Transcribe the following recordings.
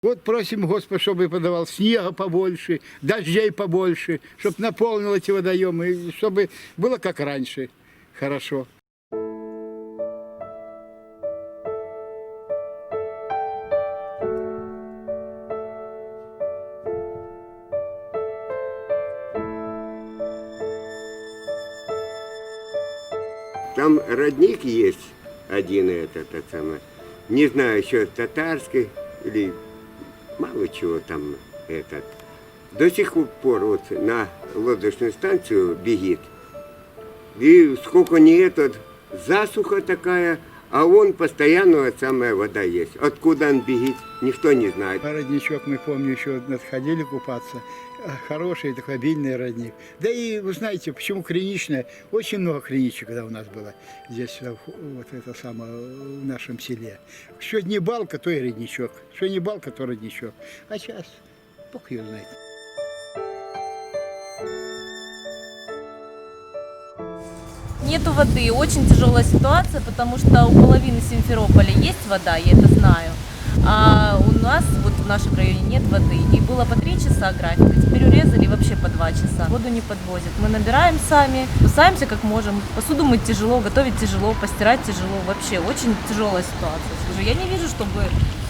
Вот просим Господа, чтобы подавал снега побольше, дождей побольше, чтобы наполнил эти водоемы, и чтобы было как раньше. Хорошо. Там родник есть один этот самый, не знаю, еще татарский или мало чего там этот. До сих пор вот на лодочную станцию бегит. И сколько не этот, засуха такая, а он постоянно самая вода есть. Откуда он бегит, никто не знает. Родничок, мы помню, еще ходили купаться. Хороший такой обильный родник. Да и вы знаете, почему криничная? Очень много криничек, когда у нас было здесь, вот это самое, в нашем селе. Что не балка, то и родничок. Что не балка, то родничок. А сейчас, бог ее знает. Нету воды, очень тяжелая ситуация, потому что у половины Симферополя есть вода, я это знаю, а у нас, вот в нашем районе, нет воды. И было по 3 часа графика, теперь урезали вообще по 2 часа. Воду не подвозят. Мы набираем сами, спасаемся как можем. Посуду мыть тяжело, готовить тяжело, постирать тяжело. Вообще очень тяжелая ситуация. Скажу, я не вижу, чтобы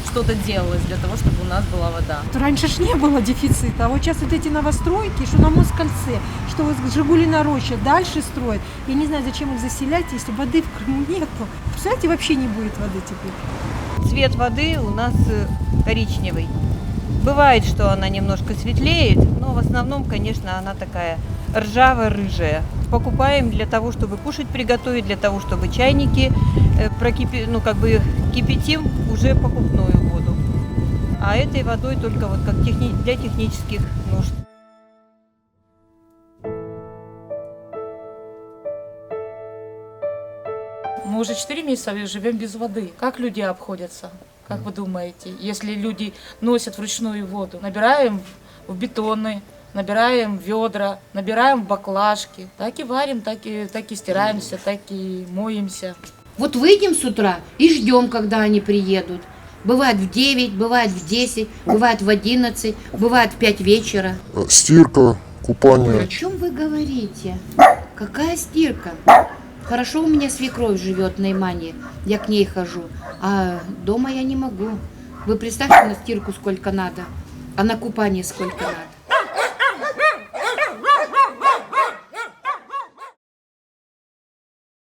что-то делалось для того, чтобы у нас была вода. Раньше ж не было дефицита, а вот сейчас вот эти новостройки, что на Москальце, что вот Жигулина Роща дальше строят. Я не знаю, зачем их заселять, если воды в Крыму нету. Представляете, вообще не будет воды теперь. Цвет воды у нас коричневый. Бывает, что она немножко светлеет, но в основном, конечно, она такая ржаво-рыжая. Покупаем для того, чтобы кушать приготовить, для того, чтобы чайники кипятим уже покупную воду. А этой водой только вот как для технических нужд. Мы уже 4 месяца живем без воды. Как люди обходятся? Как вы думаете? Если люди носят вручную воду, набираем в бетоны, набираем в ведра, набираем в баклажки. Так и варим, так и стираемся, так и моемся. Вот выйдем с утра и ждем, когда они приедут. Бывает в 9, бывает в 10, бывает в 11, бывает в 5 вечера. Стирка, купание. О чем вы говорите? Какая стирка? Хорошо, у меня свекровь живет на Имане, я к ней хожу, а дома я не могу. Вы представьте, на стирку сколько надо, а на купание сколько надо.